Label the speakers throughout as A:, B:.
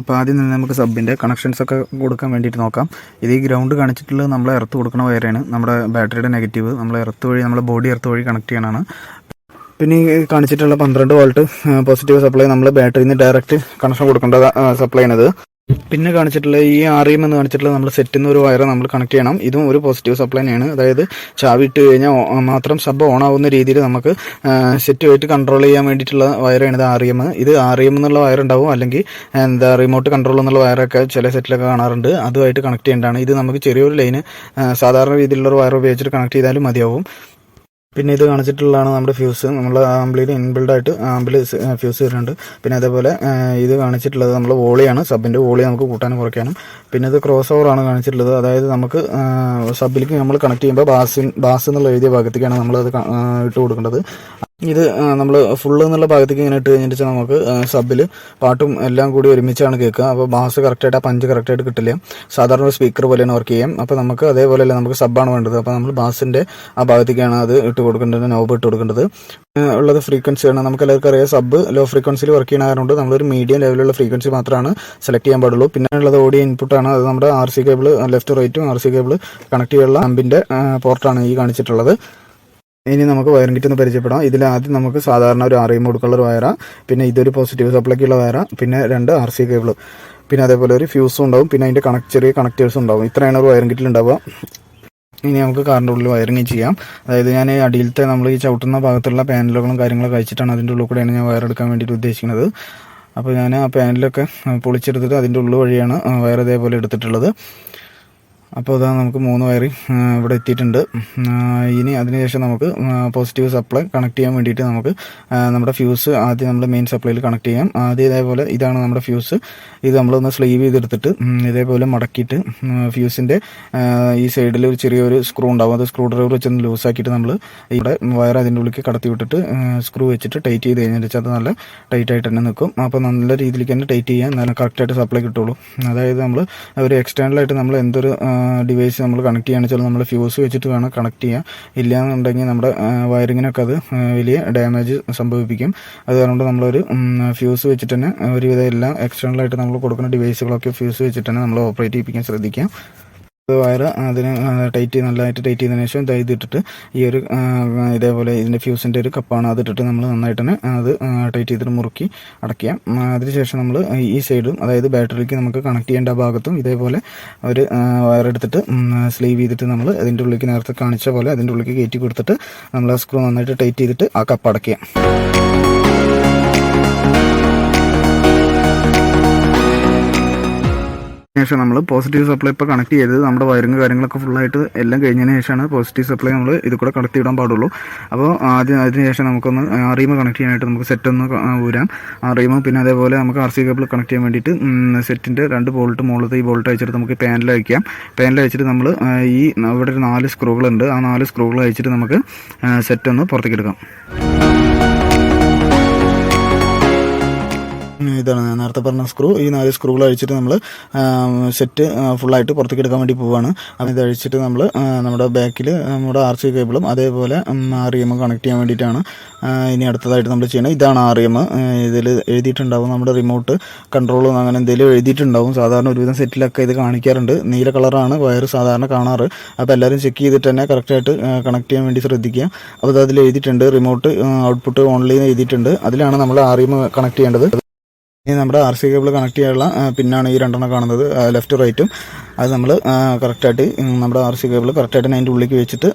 A: അപ്പോൾ ആദ്യം തന്നെ നമുക്ക് സബിൻ്റെ കണക്ഷൻസൊക്കെ കൊടുക്കാൻ വേണ്ടിയിട്ട് നോക്കാം. ഇത് ഈ ഗ്രൗണ്ട് കാണിച്ചിട്ടുള്ളത് നമ്മൾ എർത്ത് കൊടുക്കുന്ന വയറാണ്. നമ്മുടെ ബാറ്ററിയുടെ നെഗറ്റീവ് നമ്മൾ എർത്ത് വഴി നമ്മുടെ ബോഡി എർത്ത് വഴി കണക്ട് ചെയ്യാനാണ്. പിന്നെ ഈ കാണിച്ചിട്ടുള്ള 12 വോൾട്ട് പോസിറ്റീവ് സപ്ലൈ നമ്മൾ ബാറ്ററിയിൽ നിന്ന് ഡയറക്റ്റ് കണക്ഷൻ കൊടുക്കേണ്ട സപ്ലൈ ആണിത്. പിന്നെ കാണിച്ചിട്ടുള്ള ഈ REM എന്ന് കാണിച്ചിട്ടുള്ള നമ്മൾ സെറ്റിൽ നിന്ന് ഒരു വയർ നമ്മൾ കണക്ട് ചെയ്യണം. ഇതും ഒരു പോസിറ്റീവ് സപ്ലൈ തന്നെയാണ്. അതായത് ചാവി ഇട്ട് കഴിഞ്ഞാൽ മാത്രം സബ് ഓൺ ആവുന്ന രീതിയിൽ നമുക്ക് സെറ്റ് വെയിറ്റ് കൺട്രോൾ ചെയ്യാൻ വേണ്ടിയിട്ടുള്ള വയറാണ് ഇത് REM. ഇത് REM എന്നുള്ള വയർ ഉണ്ടാവും, അല്ലെങ്കിൽ റിമോട്ട് കൺട്രോൾ എന്നുള്ള വയറൊക്കെ ചില സെറ്റിലൊക്കെ കാണാറുണ്ട്. അതുമായിട്ട് കണക്ട് ചെയ്യേണ്ടതാണ്. ഇത് നമുക്ക് ചെറിയൊരു ലൈന് സാധാരണ രീതിയിലുള്ള ഒരു വയർ ഉപയോഗിച്ചിട്ട് കണക്ട് ചെയ്താലും മതിയാവും. പിന്നെ ഇത് കാണിച്ചിട്ടുള്ളതാണ് നമ്മുടെ ഫ്യൂസ്. നമ്മൾ ആംബിളിൽ ഇൻബിൽഡായിട്ട് ആംബിൾ ഫ്യൂസ് വരുന്നുണ്ട്. പിന്നെ അതേപോലെ ഇത് കാണിച്ചിട്ടുള്ളത് നമ്മൾ വോളിയാണ്. സബിൻ്റെ വോളി നമുക്ക് കൂട്ടാനും കുറയ്ക്കാനും. പിന്നെ ഇത് ക്രോസ് ഓവറാണ് കാണിച്ചിട്ടുള്ളത്. അതായത് നമുക്ക് സബിലേക്ക് നമ്മൾ കണക്ട് ചെയ്യുമ്പോൾ ബാസ് എന്നുള്ള എഴുതിയ ഭാഗത്തേക്കാണ് നമ്മളത് ഇട്ട് കൊടുക്കേണ്ടത്. ഇത് നമ്മൾ ഫുള്ള് എന്നുള്ള ഭാഗത്തേക്ക് ഇങ്ങനെ ഇട്ട് കഴിഞ്ഞിട്ട് നമുക്ക് സബിൽ പാട്ടും എല്ലാം കൂടി ഒരുമിച്ചാണ് കേൾക്കുക. അപ്പോൾ ബാസ് കറക്റ്റായിട്ട് ആ പഞ്ച് കറക്റ്റായിട്ട് കിട്ടില്ല. സാധാരണ ഒരു സ്പീക്കർ പോലെയാണ് വർക്ക് ചെയ്യാം. അപ്പോൾ നമുക്ക് അതേപോലെയല്ല, നമുക്ക് സബ്ബാണ് വേണ്ടത്. അപ്പോൾ നമ്മൾ ബാസിൻ്റെ ആ ഭാഗത്തേക്കാണ് അത് ഇട്ട് കൊടുക്കേണ്ടത്, നോബ് ഇട്ട് കൊടുക്കേണ്ടത്. ഉള്ളത് ഫ്രീക്വൻസിയാണ്. നമുക്ക് എല്ലാവർക്കും അറിയാം സബ് ലോ ഫ്രീക്വൻസിയിൽ വർക്ക് ചെയ്യുന്ന കാരണം നമ്മളൊരു മീഡിയം ലെവലുള്ള ഫ്രീക്വൻസി മാത്രമാണ് സെലക്ട് ചെയ്യാൻ പാടുള്ളൂ. പിന്നെ ഉള്ളത് ഓഡിയോ ഇൻപുട്ടാണ്. അത് നമ്മുടെ RC കേബിൾ, ലെഫ്റ്റ് റൈറ്റും RC കേബിൾ കണക്ട് ചെയ്യാനുള്ള ആമ്പിൻ്റെ പോർട്ടാണ് ഈ കാണിച്ചിട്ടുള്ളത്. ഇനി നമുക്ക് വയറിംഗ് കിറ്റ് ഒന്ന് പരിചയപ്പെടാം. ഇതിൽ ആദ്യം നമുക്ക് സാധാരണ ഒരു REM കൊടുക്കാനുള്ള ഒരു വയറാണ്. പിന്നെ ഇതൊരു പോസിറ്റീവ് സപ്ലൈക്കുള്ള വയറാണ്. പിന്നെ 2 RC കേബിൾ, പിന്നെ അതേപോലെ ഒരു ഫ്യൂസും ഉണ്ടാവും. പിന്നെ അതിൻ്റെ ചെറിയ കണക്റ്റേഴ്സും ഉണ്ടാവും. ഇത്രയാണ് ഒരു വയറിംഗ് കിറ്റിൽ ഉണ്ടാവുക. ഇനി നമുക്ക് കാറിൻ്റെ ഉള്ളിൽ വയറിങ് ചെയ്യാം. അതായത് ഞാൻ അടിയിലത്തെ നമ്മൾ ഈ ചവിട്ടുന്ന ഭാഗത്തുള്ള പാനലുകളും കാര്യങ്ങളൊക്കെ കഴിച്ചിട്ടാണ് അതിൻ്റെ ഉള്ളിൽ കൂടെയാണ് ഞാൻ വയറെടുക്കാൻ വേണ്ടിയിട്ട് ഉദ്ദേശിക്കുന്നത്. അപ്പോൾ ഞാൻ ആ പാനലൊക്കെ പൊളിച്ചെടുത്തിട്ട് അതിൻ്റെ ഉള്ളിൽ വഴിയാണ് വയർ ഇതേപോലെ എടുത്തിട്ടുള്ളത്. അപ്പോൾ അതാ നമുക്ക് 3 വയർ ഇവിടെ എത്തിയിട്ടുണ്ട്. ഇനി അതിനുശേഷം നമുക്ക് പോസിറ്റീവ് സപ്ലൈ കണക്ട് ചെയ്യാൻ വേണ്ടിയിട്ട് നമുക്ക് നമ്മുടെ ഫ്യൂസ് ആദ്യം നമ്മൾ മെയിൻ സപ്ലൈയിൽ കണക്ട് ചെയ്യാം. ആദ്യം ഇതേപോലെ ഇതാണ് നമ്മുടെ ഫ്യൂസ്. ഇത് നമ്മളൊന്ന് സ്ലീവ് ചെയ്തെടുത്തിട്ട് ഇതേപോലെ മടക്കിയിട്ട് ഫ്യൂസിൻ്റെ ഈ സൈഡിൽ ഒരു ചെറിയൊരു സ്ക്രൂ ഉണ്ടാവും. അത് സ്ക്രൂ ഡ്രൈവർ വെച്ചൊന്ന് ലൂസാക്കിയിട്ട് നമ്മൾ ഇവിടെ വയർ അതിൻ്റെ ഉള്ളിലേക്ക് കടത്തി വിട്ടിട്ട് സ്ക്രൂ വെച്ചിട്ട് ടൈറ്റ് ചെയ്ത് കഴിഞ്ഞാൽ വെച്ചാൽ അത് നല്ല ടൈറ്റായിട്ട് തന്നെ നിൽക്കും. അപ്പോൾ നല്ല രീതിയിലേക്ക് തന്നെ ടൈറ്റ് ചെയ്യാൻ നല്ല കറക്റ്റായിട്ട് സപ്ലൈ കിട്ടുള്ളൂ. അതായത് നമ്മൾ ഒരു എക്സ്റ്റേണലായിട്ട് നമ്മൾ എന്തൊരു ഡിവൈസ് നമ്മൾ കണക്ട് ചെയ്യുകയാണെന്ന് വെച്ചാൽ നമ്മൾ ഫ്യൂസ് വെച്ചിട്ട് വേണം കണക്ട് ചെയ്യാൻ. ഇല്ലയെന്നുണ്ടെങ്കിൽ നമ്മുടെ വയറിങ്ങിനൊക്കെ അത് വലിയ ഡാമേജ് സംഭവിപ്പിക്കും. അതുകൊണ്ട് നമ്മളൊരു ഫ്യൂസ് വെച്ചിട്ട് തന്നെ ഒരുവിധം എല്ലാം എക്സ്റ്റേണലായിട്ട് നമ്മൾ കൊടുക്കുന്ന ഡിവൈസുകളൊക്കെ ഫ്യൂസ് വെച്ചിട്ട് തന്നെ നമ്മൾ ഓപ്പറേറ്റ് ചെയ്യിപ്പിക്കാൻ ശ്രദ്ധിക്കാം. വയർ അതിന് നല്ലതായിട്ട് ടൈറ്റ് ചെയ്തതിനു ശേഷം ഇതിട്ടിട്ട് ഈ ഒരു ഇതേപോലെ ഇതിൻ്റെ ഫ്യൂസിൻ്റെ ഒരു കപ്പാണ്, അതിട്ടിട്ട് നമ്മൾ നന്നായിട്ട് തന്നെ അത് ടൈറ്റ് ചെയ്തിട്ട് മുറുക്കി അടയ്ക്കാം. അതിനുശേഷം നമ്മൾ ഈ സൈഡും, അതായത് ബാറ്ററിക്ക് നമുക്ക് കണക്ട് ചെയ്യേണ്ട ഭാഗത്തും ഇതേപോലെ ഒരു വയർ എടുത്തിട്ട് സ്ലീവ് ചെയ്തിട്ട് നമ്മൾ അതിൻ്റെ ഉള്ളിലേക്ക് നേരത്തെ കാണിച്ച പോലെ അതിൻ്റെ ഉള്ളിലേക്ക് കയറ്റി കൊടുത്തിട്ട് നമ്മൾ ആ സ്ക്രൂ നന്നായിട്ട് ടൈറ്റ് ചെയ്തിട്ട് ആ കപ്പ് അടയ്ക്കുക. ശേഷം നമ്മൾ പോസിറ്റീവ് സപ്ലൈ ഇപ്പോൾ കണക്ട് ചെയ്തത് നമ്മുടെ വയറിങ് കാര്യങ്ങളൊക്കെ ഫുള്ളായിട്ട് എല്ലാം കഴിഞ്ഞതിന് ശേഷമാണ് പോസിറ്റീവ് സപ്ലൈ നമ്മൾ ഇത് കൂടെ കണക്ട് ചെയ്താൻ പാടുള്ളൂ. അപ്പോൾ അതിനുശേഷം നമുക്കൊന്ന് REM കണക്ട് ചെയ്യാനായിട്ട് നമുക്ക് സെറ്റ് ഒന്ന് ഊരാം. REM പിന്നെ അതേപോലെ നമുക്ക് RC കേബിൾ കണക്ട് ചെയ്യാൻ വേണ്ടിയിട്ട് സെറ്റിൻ്റെ 2 ബോൾട്ട് മുകളിലത്തെ ഈ ബോൾട്ട് അയച്ചിട്ട് നമുക്ക് പാനൽ അയക്കാം. പാനൽ അയച്ചിട്ട് നമ്മൾ ഈ ഇവിടെ ഒരു 4 സ്ക്രൂകളുണ്ട്. ആ 4 സ്ക്രൂകൾ അയച്ചിട്ട് നമുക്ക് സെറ്റ് ഒന്ന് പുറത്തേക്ക് എടുക്കാം. ഇതാണ് ഞാൻ നേരത്തെ പറഞ്ഞ സ്ക്രൂ. ഈ 4 സ്ക്രൂകൾ അഴിച്ചിട്ട് നമ്മൾ സെറ്റ് ഫുള്ളായിട്ട് പുറത്തേക്ക് എടുക്കാൻ വേണ്ടി പോവുകയാണ്. അപ്പോൾ ഇത് അഴിച്ചിട്ട് നമ്മൾ നമ്മുടെ ബാക്കിൽ നമ്മുടെ RC കേബിളും അതേപോലെ REM കണക്ട് ചെയ്യാൻ വേണ്ടിയിട്ടാണ് ഇനി അടുത്തതായിട്ട് നമ്മൾ ചെയ്യണം. ഇതാണ് REM. ഇതിൽ എഴുതിയിട്ടുണ്ടാവും നമ്മുടെ റിമോട്ട് കൺട്രോൾ അങ്ങനെ എന്തെങ്കിലും എഴുതിയിട്ടുണ്ടാവും. സാധാരണ ഒരുവിധം സെറ്റിലൊക്കെ ഇത് കാണിക്കാറുണ്ട്. നീല കളറാണ് വയർ സാധാരണ കാണാറ്. അപ്പോൾ എല്ലാവരും ചെക്ക് ചെയ്തിട്ട് തന്നെ കറക്റ്റായിട്ട് കണക്ട് ചെയ്യാൻ വേണ്ടി ശ്രദ്ധിക്കുക. അപ്പോൾ അതിൽ എഴുതിയിട്ടുണ്ട് റിമോട്ട് ഔട്ട്പുട്ട് ഓൺലൈൻ എഴുതിയിട്ടുണ്ട്. അതിലാണ് നമ്മൾ REM കണക്ട് ചെയ്യേണ്ടത്. ഇനി നമ്മുടെ RC കേബിൾ കണക്ട് ചെയ്യാനുള്ള പിന്നാണ് ഈ 2 കാണുന്നത്, ലെഫ്റ്റ് റൈറ്റും. അത് നമ്മൾ കറക്റ്റായിട്ട് നമ്മുടെ RC കേബിൾ കറക്റ്റായിട്ട് അതിൻ്റെ ഉള്ളിലേക്ക് വെച്ചിട്ട്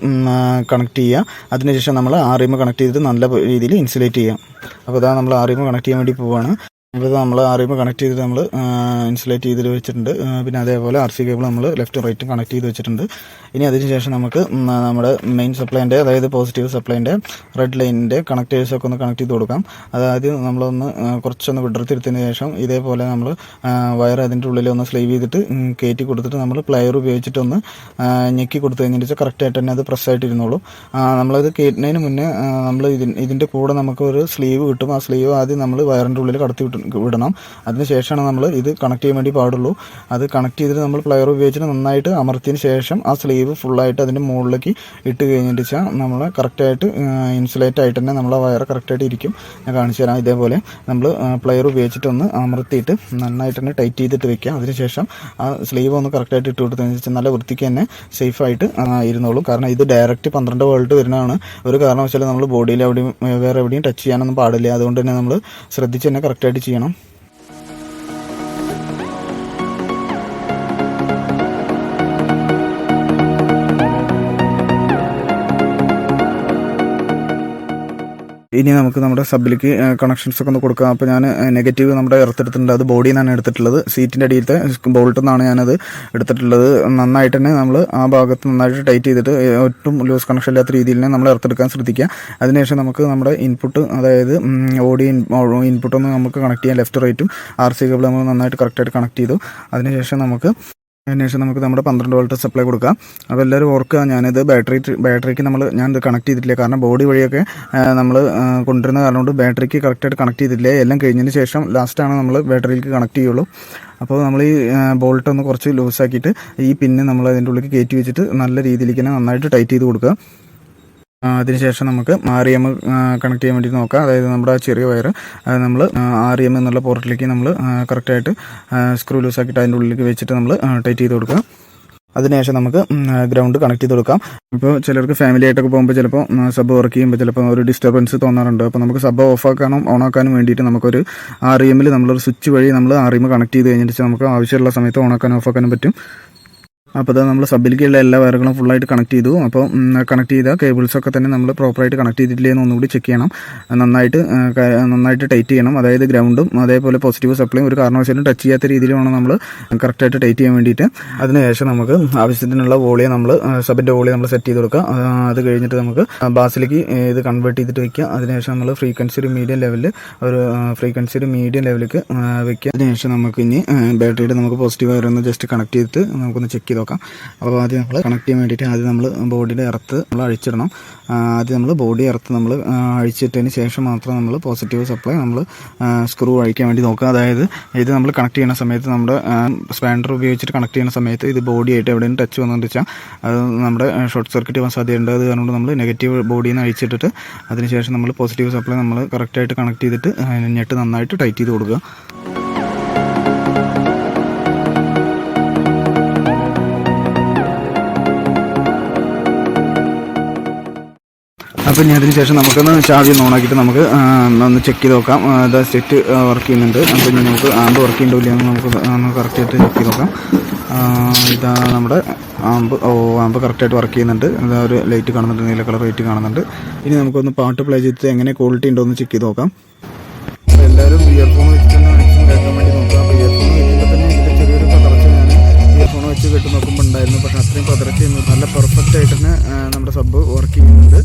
A: കണക്ട് ചെയ്യുക. അതിനുശേഷം നമ്മൾ REM കണക്ട് ചെയ്തിട്ട് നല്ല രീതിയിൽ ഇൻസുലേറ്റ് ചെയ്യാം. അപ്പോൾ ഇതാ നമ്മൾ REM കണക്ട് ചെയ്യാൻ വേണ്ടി പോവുകയാണ്. ഇപ്പോൾ നമ്മൾ REM കണക്ട് ചെയ്തിട്ട് നമ്മൾ ഇൻസുലേറ്റ് ചെയ്തിട്ട് വെച്ചിട്ടുണ്ട്. പിന്നെ അതേപോലെ RC കേബിൾ നമ്മൾ ലെഫ്റ്റും റൈറ്റും കണക്ട് ചെയ്ത് വെച്ചിട്ടുണ്ട്. ഇനി അതിനുശേഷം നമുക്ക് നമ്മുടെ മെയിൻ സപ്ലൈൻ്റെ, അതായത് പോസിറ്റീവ് സപ്ലൈൻ്റെ റെഡ് ലൈനിൻ്റെ കണക്റ്റേഴ്സൊക്കെ ഒന്ന് കണക്ട് ചെയ്ത് കൊടുക്കാം. അതായത് നമ്മളൊന്ന് കുറച്ചൊന്ന് വിടർത്തിയെടുത്തതിന് ശേഷം ഇതേപോലെ നമ്മൾ വയർ അതിൻ്റെ ഉള്ളിൽ ഒന്ന് സ്ലൈവ് ചെയ്തിട്ട് കയറ്റി കൊടുത്തിട്ട് നമ്മൾ പ്ലയർ ഉപയോഗിച്ചിട്ടൊന്ന് ഞെക്കി കൊടുത്തു കഴിഞ്ഞിട്ട് വെച്ചാൽ കറക്റ്റായിട്ട് തന്നെ അത് പ്രസ്സായിട്ടിരുന്നോളൂ. നമ്മളത് കയറ്റുന്നതിന് മുന്നേ നമ്മൾ ഇതിൻ്റെ കൂടെ നമുക്ക് ഒരു സ്ലീവ് കിട്ടും. ആ സ്ലീവ് ആദ്യം നമ്മൾ വയറിൻ്റെ ഉള്ളിൽ കടത്തി വിട്ടു വിടണം. അതിന് ശേഷമാണ് നമ്മൾ ഇത് കണക്ട് ചെയ്യാൻ വേണ്ടി പാടുള്ളൂ. അത് കണക്ട് ചെയ്തിട്ട് നമ്മൾ പ്ലെയർ ഉപയോഗിച്ചിട്ട് നന്നായിട്ട് അമർത്തിയതിന് ശേഷം ആ സ്ലീവ് ഫുള്ളായിട്ട് അതിൻ്റെ മുകളിലേക്ക് ഇട്ട് കഴിഞ്ഞിട്ട് വെച്ചാൽ നമ്മൾ കറക്റ്റായിട്ട് ഇൻസുലേറ്റ് ആയിട്ട് തന്നെ നമ്മളെ വയർ കറക്റ്റായിട്ട് ഇരിക്കും. ഞാൻ കാണിച്ചു തരാം. ഇതേപോലെ നമ്മൾ പ്ലെയർ ഉപയോഗിച്ചിട്ടൊന്ന് അമർത്തിയിട്ട് നന്നായിട്ട് തന്നെ ടൈറ്റ് ചെയ്തിട്ട് വെക്കുക. അതിനുശേഷം ആ സ്ലീവ് ഒന്ന് കറക്റ്റായിട്ട് ഇട്ട് കൊടുത്തതിന് ശേഷം നല്ല വൃത്തിക്ക് തന്നെ സേഫായിട്ട് ഇരുന്നോളൂ. കാരണം ഇത് ഡയറക്റ്റ് 12 വോൾട്ട് വരുന്നതാണ്. ഒരു കാരണവശാലും നമ്മൾ ബോഡിയിൽ എവിടെയും വേറെ എവിടെയും ടച്ച് ചെയ്യാനൊന്നും പാടില്ല. അതുകൊണ്ട് തന്നെ നമ്മൾ ശ്രദ്ധിച്ച് തന്നെ കറക്റ്റായിട്ട് ചെയ്യണം. ഇനി നമുക്ക് നമ്മുടെ സബിലേക്ക് കണക്ഷൻസ് ഒക്കെ ഒന്ന് കൊടുക്കാം. അപ്പോൾ ഞാൻ നെഗറ്റീവ് നമ്മുടെ എടുത്തിട്ടുണ്ട്. അത് ബോഡിയിൽ നിന്നാണ് എടുത്തിട്ടുള്ളത്. സീറ്റിൻ്റെ അടിയിലത്തെ ബോൾട്ടിൽ നിന്നാണ് ഞാനത് എടുത്തിട്ടുള്ളത്. നന്നായിട്ട് തന്നെ നമ്മൾ ആ ഭാഗത്ത് നന്നായിട്ട് ടൈറ്റ് ചെയ്തിട്ട് ഒട്ടും ലൂസ് കണക്ഷൻ ഇല്ലാത്ത രീതിയിൽ തന്നെ നമ്മൾ എടുത്തെടുക്കാൻ ശ്രദ്ധിക്കുക. അതിനുശേഷം നമുക്ക് നമ്മുടെ ഇൻപുട്ട്, അതായത് ഓഡിയോ ഇൻപുട്ടൊന്ന് നമുക്ക് കണക്ട് ചെയ്യാം. ലെഫ്റ്റ് റൈറ്റും RC കേബിൾ നമ്മൾ നന്നായിട്ട് കറക്റ്റായിട്ട് കണക്ട് ചെയ്തു. അതിനുശേഷം നമുക്ക് നമ്മുടെ 12 വോൾട്ട് സപ്ലൈ കൊടുക്കാം. അപ്പോൾ എല്ലാവരും ഓർക്കുക, ഞാനിത് ബാറ്ററിക്ക് ഞാനിത് കണക്ട് ചെയ്തിട്ടില്ല. കാരണം ബോഡി വഴിയൊക്കെ നമ്മൾ കൊണ്ടുവരുന്ന കാരണം കൊണ്ട് ബാറ്ററിക്ക് കറക്റ്റായിട്ട് കണക്ട് ചെയ്തിട്ടില്ല. എല്ലാം കഴിഞ്ഞതിന് ശേഷം ലാസ്റ്റാണ് നമ്മൾ ബാറ്ററിയിലേക്ക് കണക്ട് ചെയ്യുള്ളൂ. അപ്പോൾ നമ്മൾ ഈ ബോൾട്ട് ഒന്ന് കുറച്ച് ലൂസാക്കിയിട്ട് ഈ പിന്ന് നമ്മൾ അതിൻ്റെ ഉള്ളിൽ കയറ്റി വെച്ചിട്ട് നല്ല രീതിയിലേക്ക് തന്നെ നന്നായിട്ട് ടൈറ്റ് ചെയ്ത് കൊടുക്കുക. അതിനുശേഷം നമുക്ക് REM കണക്ട് ചെയ്യാൻ വേണ്ടി നോക്കാം. അതായത് നമ്മുടെ ആ ചെറിയ വയർ നമ്മൾ REM എന്നുള്ള പോർട്ടിലേക്ക് നമ്മൾ കറക്റ്റായിട്ട് സ്ക്രൂ ലൂസാക്കിയിട്ട് അതിൻ്റെ ഉള്ളിലേക്ക് വെച്ചിട്ട് നമ്മൾ ടൈറ്റ് ചെയ്ത് കൊടുക്കുക. അതിനുശേഷം നമുക്ക് ഗ്രൗണ്ട് കണക്ട് ചെയ്ത് കൊടുക്കാം. ഇപ്പോൾ ചിലർക്ക് ഫാമിലി ആയിട്ടൊക്കെ പോകുമ്പോൾ ചിലപ്പോൾ സബ് വർക്ക് ചെയ്യുമ്പോൾ ചിലപ്പോൾ ഒരു ഡിസ്റ്റർബൻസ് തോന്നാറുണ്ട്. അപ്പോൾ നമുക്ക് സബ് ഓഫാക്കാനും ഓണാക്കാനും വേണ്ടിയിട്ട് നമുക്കൊരു REM നമ്മളൊരു സ്വിച്ച് വഴി നമ്മൾ REM കണക്ട് ചെയ്ത് കഴിഞ്ഞിട്ട് നമുക്ക് ആവശ്യമുള്ള സമയത്ത് ഓണാക്കാനും ഓഫാക്കാനും പറ്റും. അപ്പോൾ അത് നമ്മൾ സബിലേക്കുള്ള എല്ലാ വയറുകളും ഫുള്ളായിട്ട് കണക്ട് ചെയ്തു. അപ്പോൾ കണക്ട് ചെയ്ത കേബിൾസൊക്കെ തന്നെ നമ്മൾ പ്രോപ്പറായിട്ട് കണക്ട് ചെയ്തിട്ടില്ലേ എന്ന് ഒന്നുകൂടി ചെക്ക് ചെയ്യണം. നന്നായിട്ട് ടൈറ്റ് ചെയ്യണം. അതായത് ഗ്രൗണ്ടും അതേപോലെ പോസിറ്റീവ് സപ്ലൈയും ഒരു കാരണവശാലും ടച്ച് ചെയ്യാത്ത രീതിയിൽ വേണം നമ്മൾ കറക്റ്റായിട്ട് ടൈറ്റ് ചെയ്യാൻ വേണ്ടിയിട്ട്. അതിനുശേഷം നമുക്ക് ആവശ്യത്തിനുള്ള വോളിയം സബിൻ്റെ വോളിയം നമ്മൾ സെറ്റ് ചെയ്ത് കൊടുക്കുക. അത് കഴിഞ്ഞിട്ട് നമുക്ക് ബാസിലേക്ക് ഇത് കൺവേർട്ട് ചെയ്തിട്ട് വയ്ക്കുക. അതിനുശേഷം നമ്മൾ ഫ്രീക്വൻസി ഒരു മീഡിയം ലെവലിലേക്ക് വയ്ക്കുക. അതിനുശേഷം നമുക്ക് ഇനി ബാറ്ററിയുടെ നമുക്ക് പോസിറ്റീവ് വയറൊന്ന് ജസ്റ്റ് കണക്ട് ചെയ്തിട്ട് നമുക്കൊന്ന് ചെക്ക് ചെയ്ത് നോക്കാം. അപ്പോൾ ആദ്യം നമ്മൾ കണക്ട് ചെയ്യാൻ വേണ്ടിയിട്ട് ആദ്യം നമ്മൾ ബോഡിയുടെ എർത്ത് നമ്മൾ അഴിച്ചിടണം. ആദ്യം നമ്മൾ ബോഡി എർത്ത് നമ്മൾ അഴിച്ചിട്ടതിന് ശേഷം മാത്രം നമ്മൾ പോസിറ്റീവ് സപ്ലൈ നമ്മൾ സ്ക്രൂ അഴിക്കാൻ വേണ്ടി നോക്കുക. അതായത് ഇത് നമ്മൾ കണക്ട് ചെയ്യുന്ന സമയത്ത് നമ്മുടെ സ്പാൻഡർ ഉപയോഗിച്ചിട്ട് കണക്ട് ചെയ്യുന്ന സമയത്ത് ഇത് ബോഡിയായിട്ട് എവിടെയും ടച്ച് വന്നു വെച്ചാൽ അത് നമ്മുടെ ഷോർട്ട് സർക്യൂട്ട് ആവാൻ സാധ്യതയുണ്ട്. അത് കാരണം നമ്മൾ നെഗറ്റീവ് ബോഡിയിൽ നിന്ന് അഴിച്ചിട്ടിട്ട് അതിനുശേഷം നമ്മൾ പോസിറ്റീവ് സപ്ലൈ നമ്മൾ കറക്റ്റായിട്ട് കണക്ട് ചെയ്തിട്ട് നെറ്റ് നന്നായിട്ട് ടൈറ്റ് ചെയ്ത് കൊടുക്കുക. അപ്പോൾ ഇനി അതിന് ശേഷം നമുക്കൊന്ന് ചാവി ഒന്ന് ഓണാക്കിയിട്ട് നമുക്ക് ഒന്ന് ചെക്ക് ചെയ്ത് നോക്കാം. അത് സെറ്റ് വർക്ക് ചെയ്യുന്നുണ്ട്. അപ്പോൾ ഇനി നമുക്ക് ആമ്പ് വർക്ക് ചെയ്യുന്നുണ്ടോ ഇല്ലയെന്ന് നമുക്ക് ഒന്ന് കറക്റ്റായിട്ട് ചെക്ക് ചെയ്ത് നോക്കാം. ഇതാ നമ്മുടെ ആമ്പ് കറക്റ്റായിട്ട് വർക്ക് ചെയ്യുന്നുണ്ട്. അതാ ഒരു ലൈറ്റ് കാണുന്നുണ്ട്, നീല കളർ ലൈറ്റ് കാണുന്നുണ്ട്. ഇനി നമുക്കൊന്ന് പാട്ട് പ്ലേ ചെയ്തിട്ട് എങ്ങനെ ക്വാളിറ്റി ഉണ്ടോ എന്ന് ചെക്ക് ചെയ്ത് നോക്കാം. അപ്പോൾ എല്ലാവരും ഇയർഫോൺ വെച്ചിട്ട് തന്നെ മാക്സിമം കേൾക്കാൻ വേണ്ടി നോക്കുക. അപ്പോൾ ഇയർഫോൺ വെക്കുമ്പോൾ തന്നെ ഇതിൻ്റെ ചെറിയൊരു പതർച്ച ഞാൻ ഇയർഫോൺ വെച്ച് കേട്ട് നോക്കുമ്പോൾ ഉണ്ടായിരുന്നു. പക്ഷേ അത്രയും പതർച്ച നല്ല പെർഫെക്റ്റ് ആയിട്ട് തന്നെ നമ്മുടെ സബ് വർക്ക് ചെയ്യുന്നുണ്ട്.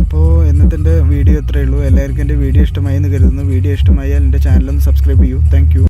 A: അപ്പോൾ ഇന്നത്തെ വീഡിയോ ഇത്രയേ ഉള്ളൂ. എല്ലാവർക്കും എൻ്റെ വീഡിയോ ഇഷ്ടമായി എന്ന് കരുതുന്നു. വീഡിയോ ഇഷ്ടമായാൽ എൻ്റെ ചാനലൊന്ന് സബ്സ്ക്രൈബ് ചെയ്യൂ. Thank you.